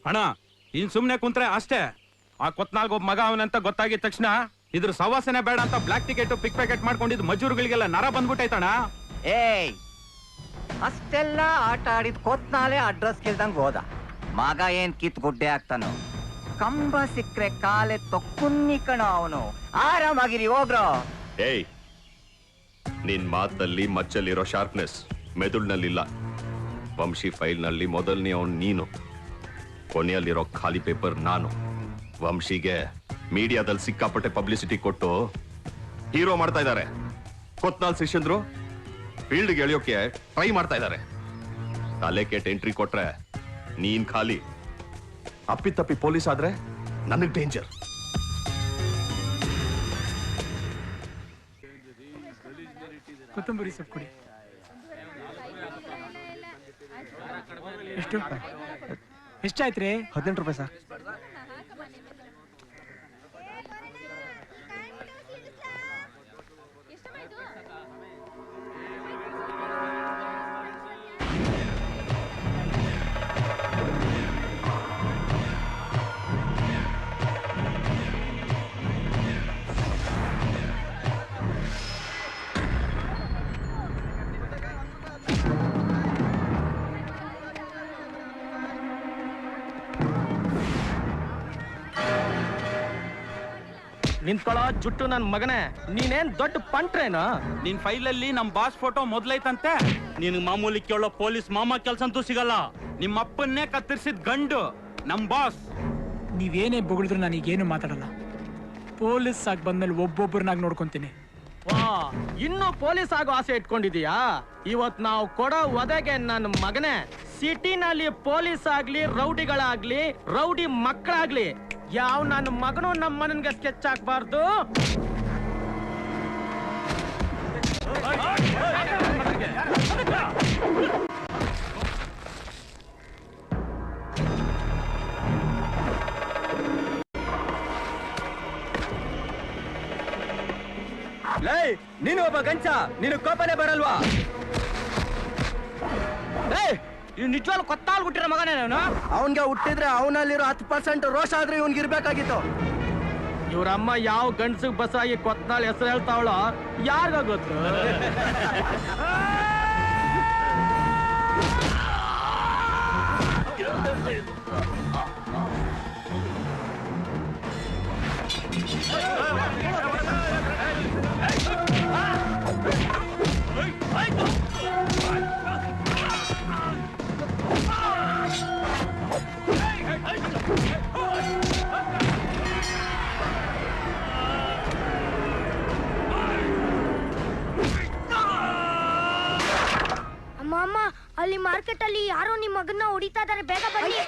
ಅಣ್ಣ ಇನ್ ಸುಮ್ನೆ ಕುಂತ್ರೆ ಅಷ್ಟೇ. ಆ ಕೊತ್ನಾಲ್ಗ ಒಬ್ಬ ಮಗ ಅವನಂತ ಗೊತ್ತಾಗಿದ ತಕ್ಷಣ ಇದ್ರ ಸವಾಸನೆ ಬೇಡ ಅಂತ ಬ್ಲಾಕ್ ಟಿಕೆಟ್ ಪಿಕ್ ಪ್ಯಾಕೆಟ್ ಮಾಡ್ಕೊಂಡಿದ್ ಮಜೂರುಗಳಿಗೆಲ್ಲ ನರ ಬಂದ್ಬಿಟ್ಟೈತಣ್ಣ. ಏಯ್, ಅಷ್ಟೆಲ್ಲ ಆಟ ಆಡಿದ್ ಕೊತ್ನಾಲೆ ಅಡ್ರೆಸ್ ಕೇಳ್ದಂಗ್ ಹೋದ. ಮಗ ಏನ್ ಕಿತ್ ಗುಡ್ಡೆ ಆಗ್ತಾನು. ಕಂಬ ಸಿಕ್ಕ್ರೆ ಕಾಲೆ ತೊಕ್ಕುನ್ನಿ ಕಣ ಅವನು. ಆರಾಮಾಗಿರಿ ಹೋಗ್ರೋ. ಏಯ್, ನಿನ್ ಮಾತಲ್ಲಿ ಮಚ್ಚಲ್ಲಿರೋ ಶಾರ್ಪ್ನೆಸ್ ಮೆದುಳಿನಲ್ಲಿಲ್ಲ. ವಂಶಿ ಫೈಲ್ನಲ್ಲಿ ಮೊದಲನೇ ಅವನು ನೀನು, ಕೊನೆಯಲ್ಲಿರೋ ಖಾಲಿ ಪೇಪರ್ ನಾನು. ವಂಶಿಗೆ ಮೀಡಿಯಾದಲ್ಲಿ ಸಿಕ್ಕಾಪಟ್ಟೆ ಪಬ್ಲಿಸಿಟಿ ಕೊಟ್ಟು ಹೀರೋ ಮಾಡ್ತಾ ಇದ್ದಾರೆ. ಕೊತ್ನಾಲ್ ಶಿಷ್ಯಂದ್ರು ಫೀಲ್ಡ್ಗೆ ಎಳೆಯೋಕೆ ಟ್ರೈ ಮಾಡ್ತಾ ಇದ್ದಾರೆ. ತಲೆ ಕೆಟ್ಟ ಎಂಟ್ರಿ ಕೊಟ್ರೆ ನೀನ್ ಖಾಲಿ. ಅಪ್ಪಿತಪ್ಪಿ ಪೊಲೀಸ್ ಆದ್ರೆ ನನಗ್ ಡೇಂಜರ್. ಕೊತ್ತಂಬರಿ ಸೊಪ್ಪು ಕೊಡಿ. ಎಷ್ಟು ಎಷ್ಟಾಯ್ತ್ರಿ? 18 ರೂಪಾಯಿ ಸರ್. ನಿಂತ್ಕೊಳ್ಳೋ ಜುಟ್ಟು ನನ್ ಮಗನೇ, ನೀನೇನ್ ದೊಡ್ಡ ಪಂಟ್ರೇನು? ನಿನ್ ಫೈಲಲ್ಲಿ ನಮ್ ಬಾಸ್ ಫೋಟೋ ಮೊದ್ಲೈತಂತೆ. ನಿನ್ ಮಾಮೂಲಿ ಕೇಳೋ ಪೊಲೀಸ್ ಮಾಮ ಕೆಲ್ಸ ಅಂತೂ ಸಿಗಲ್ಲ. ನಿಮ್ಮ ಅಪ್ಪನ್ನೇ ಕತ್ತರಿಸಿದ ಗಂಡು ನಮ್ ಬಾಸ್. ನೀವೇನೇ ಬೊಗಳಿದ್ರು ನಾನೀಗೇನು ಮಾತಾಡಲ್ಲ. ಪೊಲೀಸ್ ಆಗಿ ಬಂದ್ಮೇಲೆ ಒಬ್ಬೊಬ್ಬರನ್ನಾಗಿ ನೋಡ್ಕೊಂತೀನಿ. ವಾ, ಇನ್ನೂ ಪೊಲೀಸ್ ಆಗೋ ಆಸೆ ಇಟ್ಕೊಂಡಿದೀಯಾ? ಇವತ್ ನಾವು ಕೊಡೋ ಒದಗೆ ನನ್ನ ಮಗನೇ, ಸಿಟಿನಲ್ಲಿ ಪೊಲೀಸ್ ಆಗ್ಲಿ, ರೌಡಿಗಳಾಗ್ಲಿ, ರೌಡಿ ಮಕ್ಕಳಾಗ್ಲಿ, ಯಾವ ನನ್ನ ಮಗನು ನಮ್ಮ ಮನನ್ಗೆ ಸ್ಕೆಚ್ ಹಾಕ್ಬಾರ್ದು. ನೀನು ಒಬ್ಬ ಗಂಚ, ನೀನು ಕೋಪನೆ ಬರಲ್ವಾ? ನಿಜವಾಗ್ಲೂ ಕೊತ್ತಾಲ್ ಹುಟ್ಟಿರೋ ಮಗನೇ ನಾನು. ಅವನ್ಗೆ ಹುಟ್ಟಿದ್ರೆ ಅವನಲ್ಲಿರೋ 10% ರೋಷ ಆದ್ರೆ ಇವನ್ಗೆ ಇರ್ಬೇಕಾಗಿತ್ತು. ಇವ್ರಮ್ಮ ಯಾವ ಗಂಡ್ಸಿಗೆ ಬಸಾಗಿ ಕೊತ್ನಾಳ್ ಹೆಸರು ಹೇಳ್ತಾವಳೋ ಯಾರಿಗ ಗೊತ್ತು? ಅಮ್ಮ, ಅಲ್ಲಿ ಮಾರ್ಕೆಟ್ ಅಲ್ಲಿ ಯಾರೋ ನಿಮ್ಮ ಮಗನ್ನ ಹೊಡಿತಾ ಇದಾರೆ, ಬೇಗ ಬನ್ನಿ.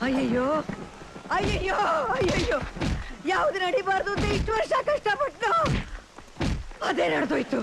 ಅಯ್ಯಯ್ಯೋ ಅಯ್ಯಯ್ಯೋ ಅಯ್ಯಯ್ಯೋ ಯಾವ್ದು ನಡಿಬಾರ್ದು ಅಂತ ಇಷ್ಟು ವರ್ಷ ಕಷ್ಟಪಟ್ಟು ಅದೇ ನಡೆದೋಯ್ತು.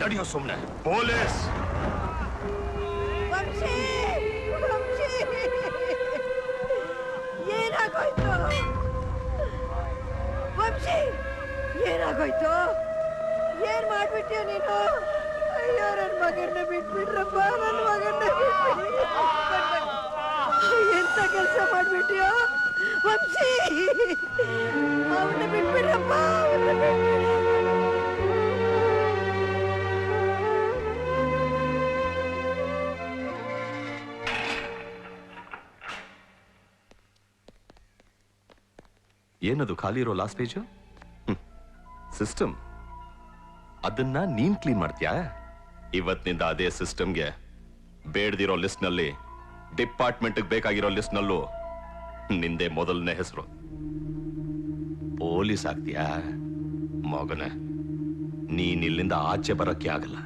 ನಡೆಯೋ ಸುಮ್ಮನೆ ಪೊಲೀಸ್. ವಂಶಿ ವಂಶಿ ಏನಾಗೋಯ್ತು? ವಂಶಿ ಏನಾಗೋಯ್ತು? ಏನ್ ಮಾಡ್ಬಿಟ್ಯೋ ನೀನು? ಅಯ್ಯೋ ನನ್ನ ಮಗನ್ನ ಬಿಟ್ಬಿಟ್ರಪ್ಪ, ನನ್ನ ಮಗನ್ನ ಬಿಟ್ಬಿಡಿ. ಎಂತ ಕೆಲಸ ಮಾಡ್ಬಿಟ್ಯೋ ವಂಶಿ? ಅವನ್ನ ಬಿಟ್ಬಿಡ್ರಪ್ಪ, ಅವನ್ನ ಬಿಟ್ಬಿಡಿ. ಏನದು ಖಾಲಿ ಇರೋ ಲಾಸ್ಟ್ ಪೇಜ್? ಸಿಸ್ಟಮ್. ಅದನ್ನ ನೀನ್ ಕ್ಲೀನ್ ಮಾಡ್ತೀಯಾ? ಇವತ್ತಿನಿಂದ ಅದೇ ಸಿಸ್ಟಮ್ಗೆ ಬೇಡದಿರೋ ಲಿಸ್ಟ್ ನಲ್ಲಿ, ಡಿಪಾರ್ಟ್ಮೆಂಟ್ ಬೇಕಾಗಿರೋ ಲಿಸ್ಟ್ ನಲ್ಲೂ ನಿಂದೆ ಮೊದಲನೇ ಹೆಸರು. ಪೊಲೀಸ್ ಆಗ್ತೀಯಾ? ಮಗನೇ, ನೀನ್ ಇಲ್ಲಿಂದ ಆಚೆ ಬರಕ್ಕೆ ಆಗಲ್ಲ.